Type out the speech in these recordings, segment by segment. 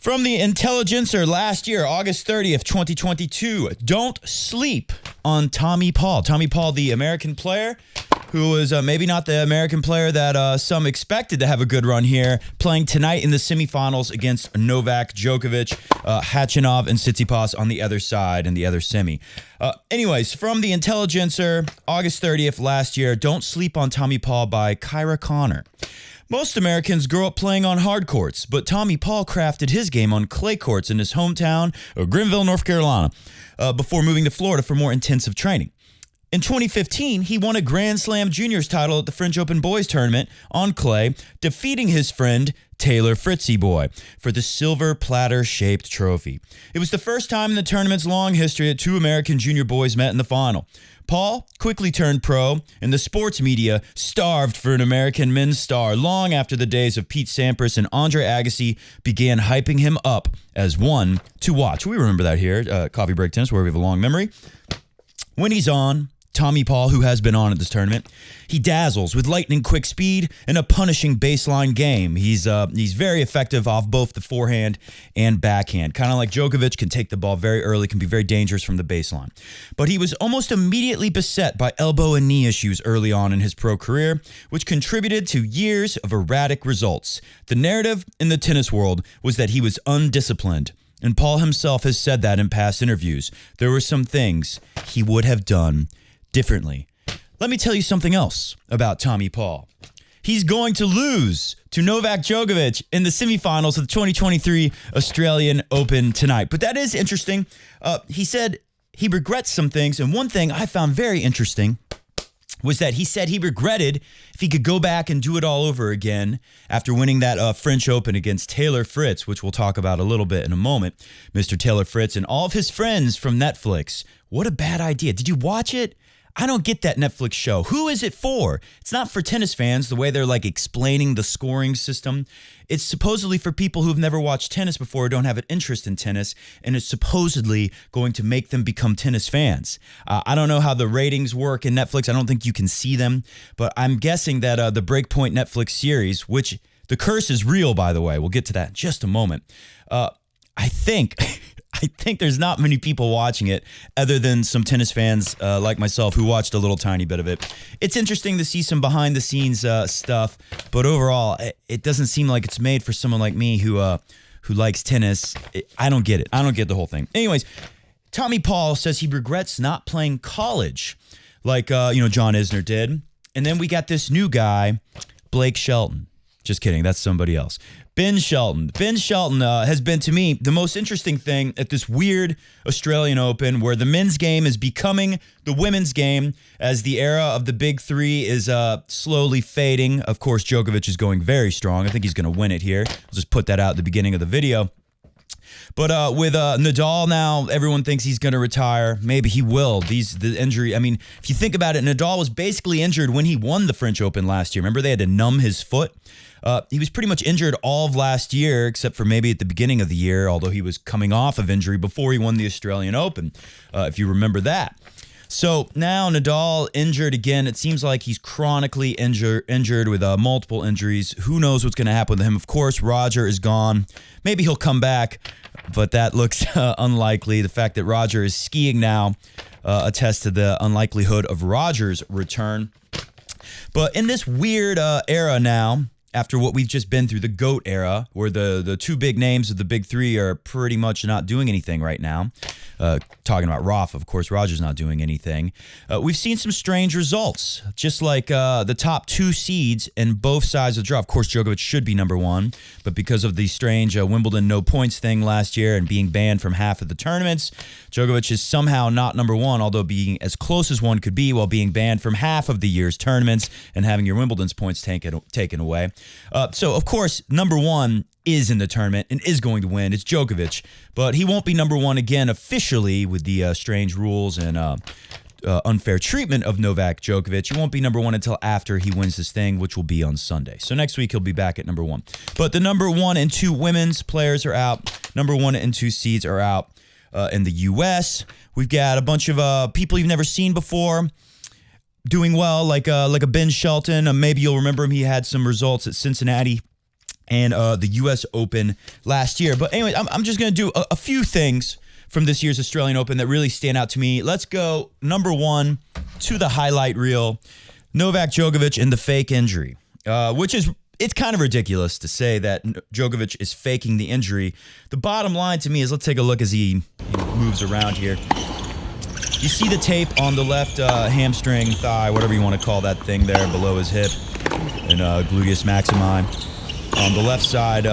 From the Intelligencer last year, August 30th, 2022, don't sleep on Tommy Paul. Tommy Paul, the American player, who was maybe not the American player that some expected to have a good run here, playing tonight in the semifinals against Novak Djokovic, Khachanov, and Tsitsipas on the other side in the other semi. Anyways, from the Intelligencer, August 30th last year, don't sleep on Tommy Paul by Kyra Connor. Most Americans grow up playing on hard courts, but Tommy Paul crafted his game on clay courts in his hometown of Greenville, North Carolina, before moving to Florida for more intensive training. In 2015, he won a Grand Slam Juniors title at the French Open Boys Tournament on clay, defeating his friend Taylor Fritzy Boy for the silver platter-shaped trophy. It was the first time in the tournament's long history that two American junior boys met in the final. Paul quickly turned pro, and the sports media starved for an American men's star long after the days of Pete Sampras and Andre Agassi began hyping him up as one to watch. We remember that here, Coffee Break Tennis, where we have a long memory. When he's on, Tommy Paul, who has been on at this tournament, he dazzles with lightning-quick speed and a punishing baseline game. He's very effective off both the forehand and backhand. Kind of like Djokovic, can take the ball very early, can be very dangerous from the baseline. But he was almost immediately beset by elbow and knee issues early on in his pro career, which contributed to years of erratic results. The narrative in the tennis world was that he was undisciplined. And Paul himself has said that in past interviews. There were some things he would have done differently. Let me tell you something else about Tommy Paul. He's going to lose to Novak Djokovic in the semifinals of the 2023 Australian Open tonight. But that is interesting. He said he regrets some things, and one thing I found very interesting was that he said he regretted if he could go back and do it all over again after winning that French Open against Taylor Fritz, which we'll talk about a little bit in a moment. Mr. Taylor Fritz and all of his friends from Netflix. What a bad idea. Did you watch it? I don't get that Netflix show. Who is it for? It's not for tennis fans, the way they're like explaining the scoring system. It's supposedly for people who've never watched tennis before or don't have an interest in tennis, and it's supposedly going to make them become tennis fans. I don't know how the ratings work in Netflix. I don't think you can see them, but I'm guessing that the Breakpoint Netflix series, which the curse is real, by the way. We'll get to that in just a moment. I think there's not many people watching it other than some tennis fans like myself who watched a little tiny bit of it. It's interesting to see some behind-the-scenes stuff, but overall, it doesn't seem like it's made for someone like me who likes tennis. I don't get it. I don't get the whole thing. Anyways, Tommy Paul says he regrets not playing college like John Isner did. And then we got this new guy, Blake Shelton. Just kidding. That's somebody else. Ben Shelton. Ben Shelton has been, to me, the most interesting thing at this weird Australian Open where the men's game is becoming the women's game as the era of the big three is slowly fading. Of course, Djokovic is going very strong. I think he's going to win it here. I'll just put that out at the beginning of the video. But with Nadal now, everyone thinks he's going to retire. Maybe he will. The injury, I mean, if you think about it, Nadal was basically injured when he won the French Open last year. Remember, they had to numb his foot? He was pretty much injured all of last year, except for maybe at the beginning of the year, although he was coming off of injury before he won the Australian Open, if you remember that. So now Nadal injured again. It seems like he's chronically injured with multiple injuries. Who knows what's going to happen with him? Of course, Roger is gone. Maybe he'll come back, but that looks unlikely. The fact that Roger is skiing now attests to the unlikelihood of Roger's return. But in this weird era now, after what we've just been through, the GOAT era, where the two big names of the big three are pretty much not doing anything right now. Talking about Rafa, of course, Roger's not doing anything. We've seen some strange results, just like the top two seeds in both sides of the draw. Of course, Djokovic should be number one, but because of the strange Wimbledon no points thing last year and being banned from half of the tournaments, Djokovic is somehow not number one, although being as close as one could be while being banned from half of the year's tournaments and having your Wimbledon's points taken away. So, of course, number one is in the tournament and is going to win. It's Djokovic, but he won't be number one again officially with the strange rules and unfair treatment of Novak Djokovic. He won't be number one until after he wins this thing, which will be on Sunday. So next week he'll be back at number one. But the number 1 and 2 women's players are out. Number 1 and 2 seeds are out in the U.S. We've got a bunch of people you've never seen before doing well, like a Ben Shelton. Maybe you'll remember him. He had some results at Cincinnati and the U.S. Open last year. But anyway, I'm just going to do a few things from this year's Australian Open that really stand out to me. Let's go, number one, to the highlight reel. Novak Djokovic and the fake injury, it's kind of ridiculous to say that Djokovic is faking the injury. The bottom line to me is, let's take a look as he moves around here. You see the tape on the left hamstring, thigh, whatever you want to call that thing there below his hip, and gluteus maximi. On the left side,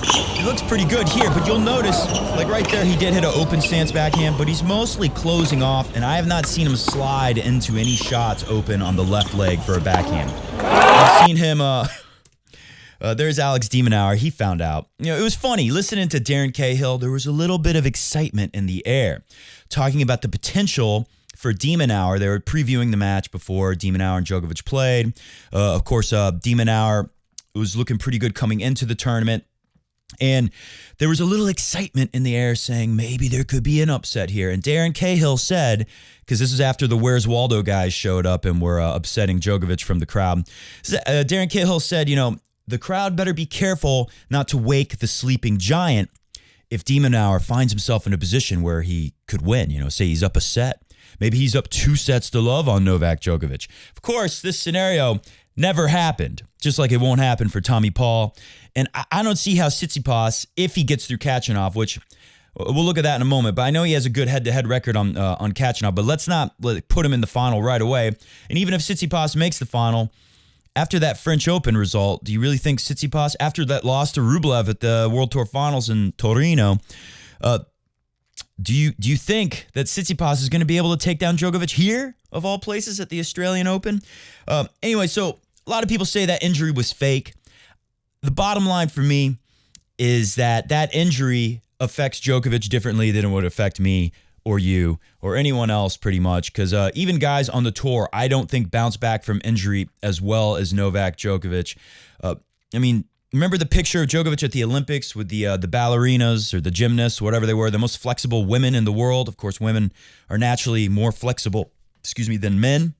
it looks pretty good here, but you'll notice, like right there, he did hit an open stance backhand, but he's mostly closing off, and I have not seen him slide into any shots open on the left leg for a backhand. I've seen him, there's Alex de Minaur, he found out. It was funny, listening to Darren Cahill, there was a little bit of excitement in the air, talking about the potential for de Minaur. They were previewing the match before de Minaur and Djokovic played. Of course, de Minaur was looking pretty good coming into the tournament. And there was a little excitement in the air saying maybe there could be an upset here. And Darren Cahill said, because this is after the Where's Waldo guys showed up and were upsetting Djokovic from the crowd. Darren Cahill said, the crowd better be careful not to wake the sleeping giant if de Minaur finds himself in a position where he could win. Say he's up a set. Maybe he's up 2-0 on Novak Djokovic. Of course, this scenario never happened, just like it won't happen for Tommy Paul. And I don't see how Tsitsipas, if he gets through Khachanov, which we'll look at that in a moment, but I know he has a good head-to-head record on Khachanov, but let's not put him in the final right away. And even if Tsitsipas makes the final, after that French Open result, do you really think Tsitsipas, after that loss to Rublev at the World Tour Finals in Torino, do you think that Tsitsipas is going to be able to take down Djokovic here, of all places, at the Australian Open? Anyway, so a lot of people say that injury was fake. The bottom line for me is that injury affects Djokovic differently than it would affect me or you or anyone else pretty much, because even guys on the tour, I don't think bounce back from injury as well as Novak Djokovic. Remember the picture of Djokovic at the Olympics with the ballerinas or the gymnasts, whatever they were, the most flexible women in the world. Of course, women are naturally more flexible, than men.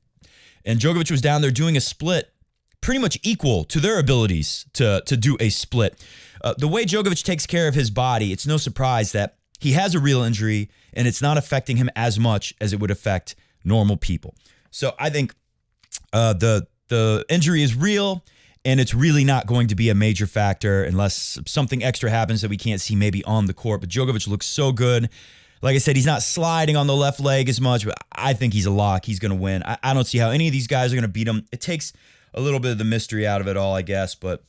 And Djokovic was down there doing a split pretty much equal to their abilities to do a split. The way Djokovic takes care of his body, it's no surprise that he has a real injury and it's not affecting him as much as it would affect normal people. So I think the injury is real, and it's really not going to be a major factor unless something extra happens that we can't see maybe on the court. But Djokovic looks so good. Like I said, he's not sliding on the left leg as much, but I think he's a lock. He's going to win. I don't see how any of these guys are going to beat him. It takes a little bit of the mystery out of it all, I guess, but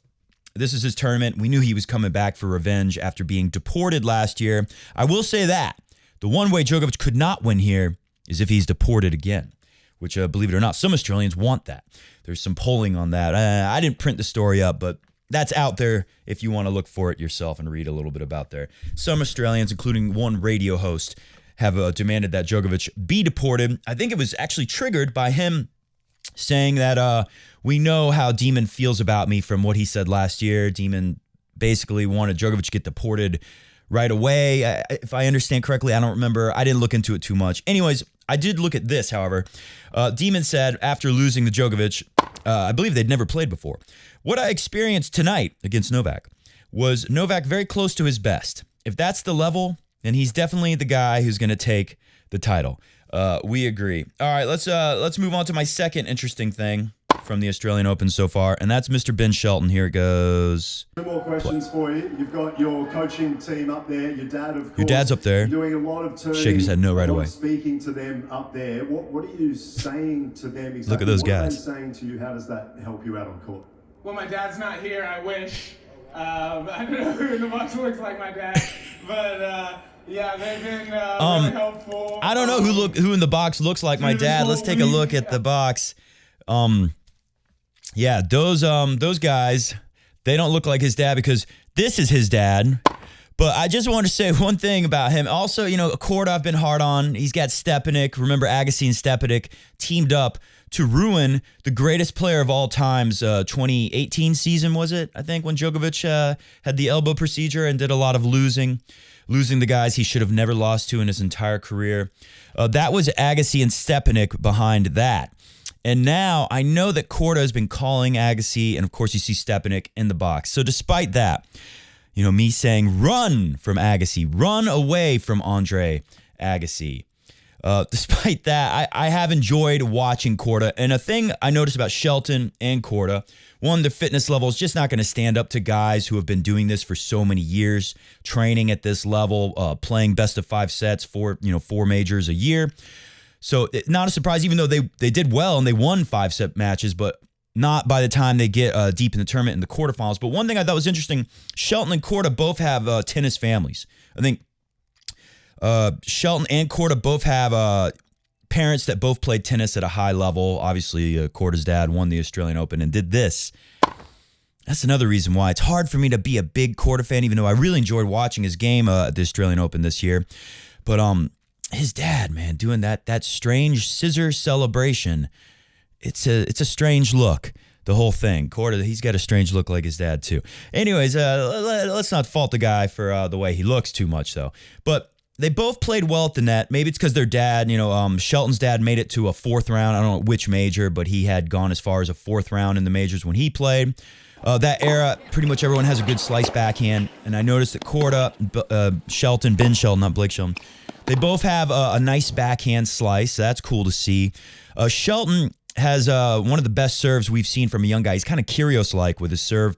this is his tournament. We knew he was coming back for revenge after being deported last year. I will say that the one way Djokovic could not win here is if he's deported again, which, believe it or not, some Australians want that. There's some polling on that. I didn't print the story up, but that's out there if you want to look for it yourself and read a little bit about there. Some Australians, including one radio host, have demanded that Djokovic be deported. I think it was actually triggered by him saying that we know how Demon feels about me from what he said last year. Demon basically wanted Djokovic to get deported right away. If I understand correctly, I don't remember. I didn't look into it too much. Anyways, I did look at this, however. Demon said after losing to Djokovic, I believe they'd never played before. What I experienced tonight against Novak was Novak very close to his best. If that's the level, then he's definitely the guy who's going to take the title. We agree. All right, let's move on to my second interesting thing from the Australian Open so far, and that's Mr. Ben Shelton. Here it goes. Two more questions for you. You've got your coaching team up there. Your dad, of course. Your dad's up there. Doing a lot of turning. Shaking his head no right away. Speaking to them up there. What are you saying to them exactly? Look at those guys. What are they saying to you? How does that help you out on court? Well, my dad's not here. I wish. I don't know who in the box looks like my dad, but yeah, they've been really helpful. I don't know who in the box looks like my dad. Let's take a look at the box. Yeah, those guys, they don't look like his dad because this is his dad. But I just want to say one thing about him. Also, a court I've been hard on. He's got Stepanik. Remember, Agassi and Stepanik teamed up to ruin the greatest player of all time's 2018 season, was it? I think when Djokovic had the elbow procedure and did a lot of losing the guys he should have never lost to in his entire career. That was Agassi and Stepanik behind that. And now I know that Korda has been calling Agassi, and of course you see Stepanek in the box. So despite that, me saying run from Agassi, run away from Andre Agassi. Despite that, I have enjoyed watching Korda. And a thing I noticed about Shelton and Korda, one, their fitness level is just not going to stand up to guys who have been doing this for so many years, training at this level, playing best of 5 sets, 4 majors a year. So not a surprise, even though they did well and they won 5-set matches, but not by the time they get deep in the tournament in the quarterfinals. But one thing I thought was interesting, Shelton and Korda both have tennis families. I think Shelton and Korda both have parents that both played tennis at a high level. Obviously, Korda's dad won the Australian Open and did this. That's another reason why it's hard for me to be a big Korda fan, even though I really enjoyed watching his game at the Australian Open this year. But his dad, man, doing that strange scissor celebration, it's a strange look. The whole thing. Korda, he's got a strange look like his dad too. Anyways, let's not fault the guy for the way he looks too much, though. But they both played well at the net. Maybe it's because their dad, Shelton's dad made it to a 4th round. I don't know which major, but he had gone as far as a 4th round in the majors when he played. That era, pretty much everyone has a good slice backhand. And I noticed that Korda, Ben Shelton, not Blake Shelton, they both have a nice backhand slice. So that's cool to see. Shelton has one of the best serves we've seen from a young guy. He's kind of Kyrgios-like with his serve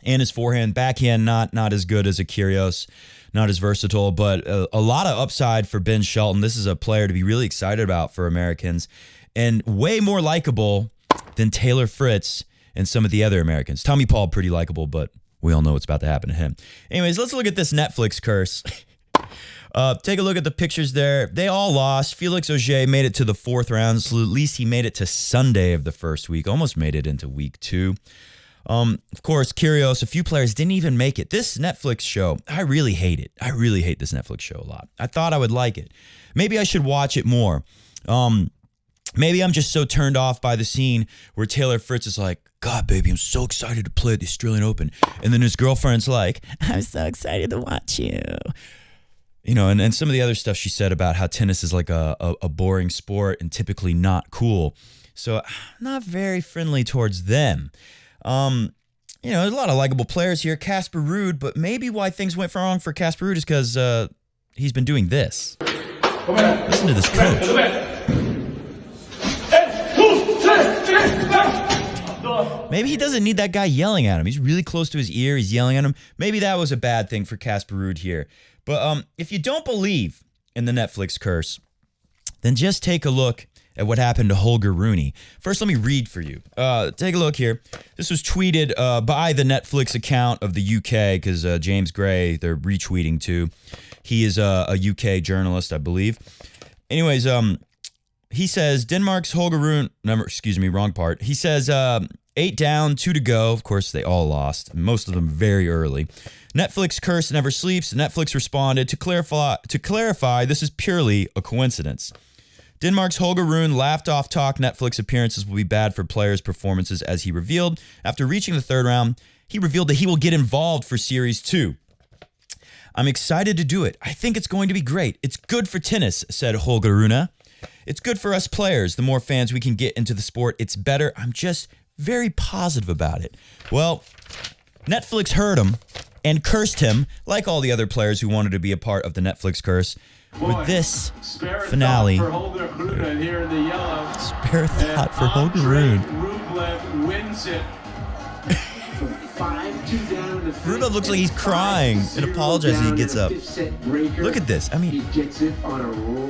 and his forehand. Backhand, not as good as a Kyrgios. Not as versatile, but a lot of upside for Ben Shelton. This is a player to be really excited about for Americans and way more likable than Taylor Fritz and some of the other Americans. Tommy Paul, pretty likable, but we all know what's about to happen to him. Anyways, let's look at this Netflix curse. Take a look at the pictures there. They all lost. Felix Auger made it to the 4th round, so at least he made it to Sunday of the first week. Almost made it into week 2. Of course, Kyrgios, a few players didn't even make it. This Netflix show, I really hate it. I really hate this Netflix show a lot. I thought I would like it. Maybe I should watch it more. Maybe I'm just so turned off by the scene where Taylor Fritz is like, God, baby, I'm so excited to play at the Australian Open. And then his girlfriend's like, I'm so excited to watch you. And some of the other stuff she said about how tennis is like a boring sport and typically not cool. So I'm not very friendly towards them. There's a lot of likable players here. Casper Ruud, but maybe why things went wrong for Casper Ruud is because he's been doing this. Listen to this coach. Maybe he doesn't need that guy yelling at him. He's really close to his ear. He's yelling at him. Maybe that was a bad thing for Casper Ruud here. But if you don't believe in the Netflix curse, then just take a look at what happened to Holger Rune. First, let me read for you. Take a look here. This was tweeted by the Netflix account of the UK because James Gray, they're retweeting too. He is a UK journalist, I believe. Anyways, he says, Denmark's Holger Rune, wrong part. He says, 8 down, 2 to go. Of course, they all lost, most of them very early. Netflix curse never sleeps. Netflix responded, to clarify, this is purely a coincidence. Denmark's Holger Rune laughed off talk Netflix appearances will be bad for players' performances as he revealed. After reaching the 3rd round, he revealed that he will get involved for Series 2. I'm excited to do it. I think it's going to be great. It's good for tennis, said Holger Rune. It's good for us players. The more fans we can get into the sport, it's better. I'm just very positive about it. Well, Netflix heard him and cursed him, like all the other players who wanted to be a part of the Netflix curse, with this finale. Spare a thought for Holger Rune. Rublev wins it. Rublev looks like he's crying and apologizes as he gets up. Look at this. I mean,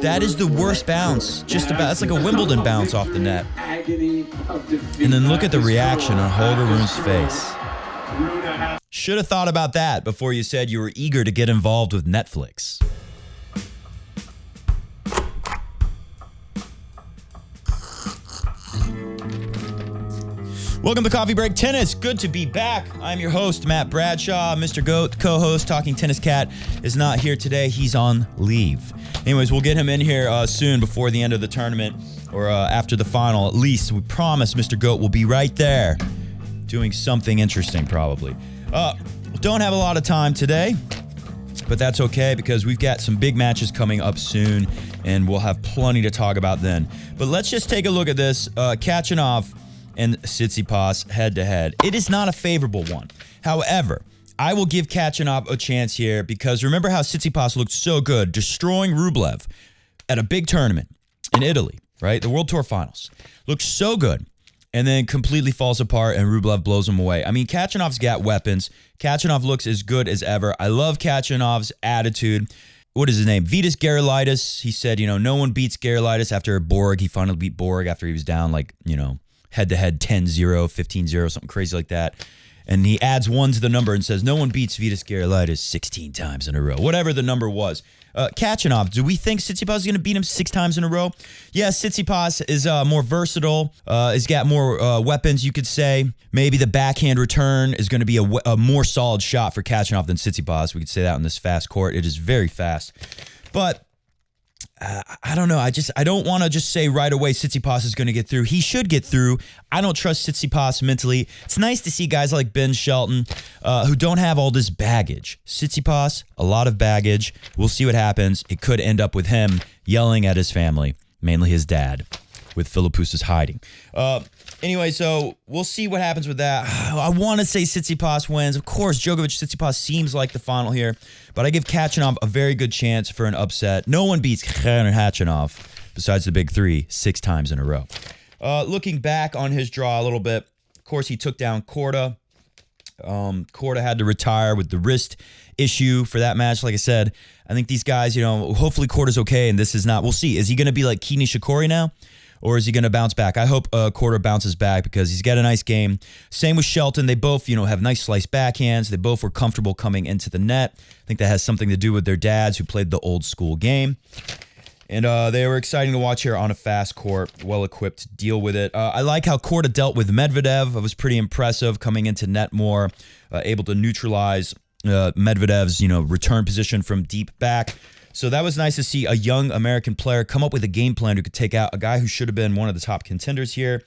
that is the worst bounce. Just about. It's like a Wimbledon bounce off the net. And then look at the reaction on Holger Rune's face. Should have thought about that before you said you were eager to get involved with Netflix. Welcome to Coffee Break Tennis. Good to be back. I'm your host, Matt Bradshaw. Mr. Goat, co-host, Talking Tennis Cat, is not here today. He's on leave. Anyways, we'll get him in here soon before the end of the tournament or after the final. At least we promise Mr. Goat will be right there doing something interesting probably. Don't have a lot of time today. but that's okay because we've got some big matches coming up soon, and we'll have plenty to talk about then. But let's just take a look at this. Khachanov and Tsitsipas head-to-head. It is not a favorable one. However, I will give Khachanov a chance here because remember how Tsitsipas looked so good destroying Rublev at a big tournament in Italy, right? The World Tour Finals. Looked so good and then completely falls apart and Rublev blows him away. I mean, Khachanov's got weapons. Khachanov looks as good as ever. I love Khachanov's attitude. What is his name? Vitas Gerulaitis. He said, no one beats Gerulaitis after Borg. He finally beat Borg after he was down head-to-head 10-0, 15-0, something crazy like that. And he adds 1 to the number and says, no one beats Vitas Gerulaitis 16 times in a row. Whatever the number was. Khachanov, do we think Tsitsipas is going to beat him 6 times in a row? Yeah, Tsitsipas is more versatile. He's got more weapons, you could say. Maybe the backhand return is going to be a more solid shot for Khachanov than Tsitsipas. We could say that on this fast court. It is very fast. But I don't know. I don't want to just say right away Tsitsipas is going to get through. He should get through. I don't trust Tsitsipas mentally. It's nice to see guys like Ben Shelton who don't have all this baggage. Tsitsipas, a lot of baggage. We'll see what happens. It could end up with him yelling at his family, mainly his dad, with Philippoussis hiding. Anyway, so we'll see what happens with that. I want to say Tsitsipas wins. Of course, Djokovic-Tsitsipas seems like the final here, but I give Khachanov a very good chance for an upset. No one beats Khachanov besides the big three 6 times in a row. Looking back on his draw a little bit, of course, he took down Korda. Korda had to retire with the wrist issue for that match. Like I said, I think these guys, hopefully Korda's okay, and this is not. We'll see. Is he going to be like Kei Nishikori now? Or is he going to bounce back? I hope Korda bounces back because he's got a nice game. Same with Shelton. They both, have nice slice backhands. They both were comfortable coming into the net. I think that has something to do with their dads who played the old school game. And they were exciting to watch here on a fast court, well-equipped to deal with it. I like how Korda dealt with Medvedev. It was pretty impressive coming into net more, able to neutralize Medvedev's, return position from deep back. So that was nice to see a young American player come up with a game plan who could take out a guy who should have been one of the top contenders here.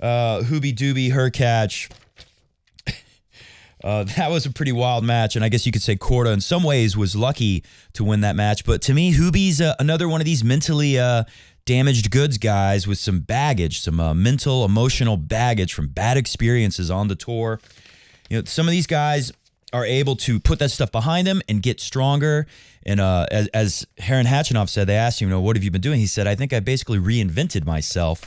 Hooby Dooby, Hurkacz. That was a pretty wild match, and I guess you could say Korda in some ways was lucky to win that match. But to me, Hooby's another one of these mentally damaged goods guys with some baggage, some mental, emotional baggage from bad experiences on the tour. Some of these guys are able to put that stuff behind them and get stronger. And as Karen Khachanov said, they asked him, what have you been doing? He said, I think I basically reinvented myself.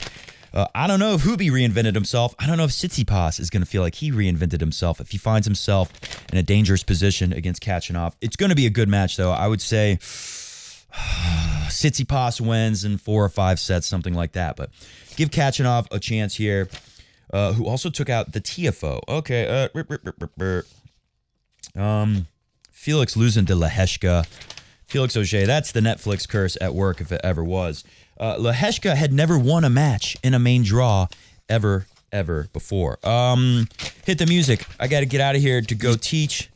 I don't know if Hooby reinvented himself. I don't know if Tsitsipas is going to feel like he reinvented himself if he finds himself in a dangerous position against Khachanov. It's going to be a good match, though. I would say Tsitsipas wins in 4 or 5 sets, something like that. But give Khachanov a chance here, who also took out the TFO. Okay, Felix losing to Leheshka. Felix Auger, that's the Netflix curse at work if it ever was. Leheshka had never won a match in a main draw ever before. Hit the music. I got to get out of here to go teach.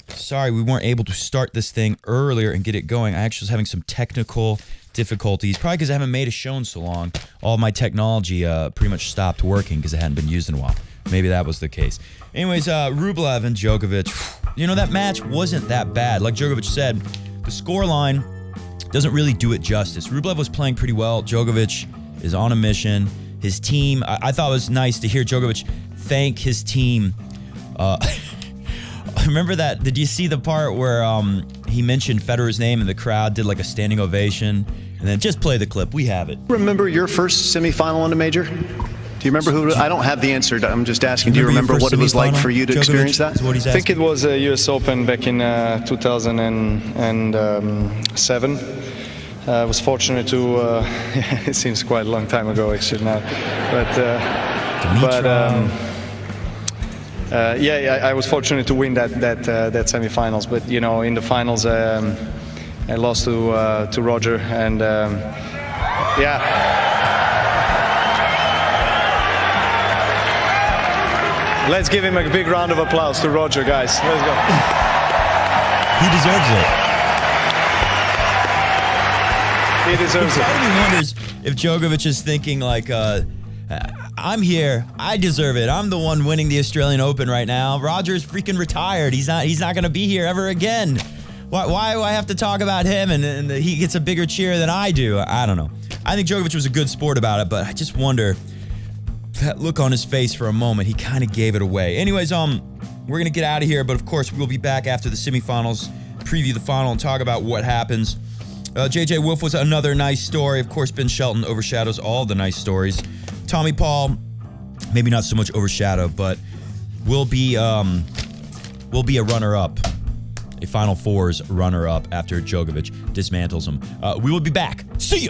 Sorry, we weren't able to start this thing earlier and get it going. I actually was having some technical difficulties, probably because I haven't made a show in so long. All my technology pretty much stopped working because it hadn't been used in a while. Maybe that was the case. Anyways, Rublev and Djokovic, that match wasn't that bad. Like Djokovic said, the scoreline doesn't really do it justice. Rublev was playing pretty well. Djokovic is on a mission. His team, I thought it was nice to hear Djokovic thank his team. Remember that? Did you see the part where he mentioned Federer's name and the crowd did like a standing ovation? And then just play the clip. We have it. Remember your first semifinal in a major? Do you remember who? I don't have the answer. I'm just asking. Do you remember what it was like for you to experience that? I think it was a U.S. Open back in 2007. I was fortunate to. It seems quite a long time ago, actually now, I was fortunate to win that semifinals. But in the finals, I lost to Roger, and Let's give him a big round of applause to Roger, guys. Let's go. He deserves it. He deserves it. Part of me wonders if Djokovic is thinking like, I I'm here. I deserve it. I'm the one winning the Australian Open right now. Roger's freaking retired. He's not going to be here ever again. Why do I have to talk about him and he gets a bigger cheer than I do? I don't know. I think Djokovic was a good sport about it, but I just wonder, that look on his face for a moment, he kind of gave it away. Anyways, we're going to get out of here, but of course, we'll be back after the semifinals, preview the final, and talk about what happens. JJ Wolf was another nice story. Of course, Ben Shelton overshadows all the nice stories. Tommy Paul, maybe not so much overshadowed, but will be a runner-up. A Final Fours runner-up after Djokovic dismantles him. We will be back. See you!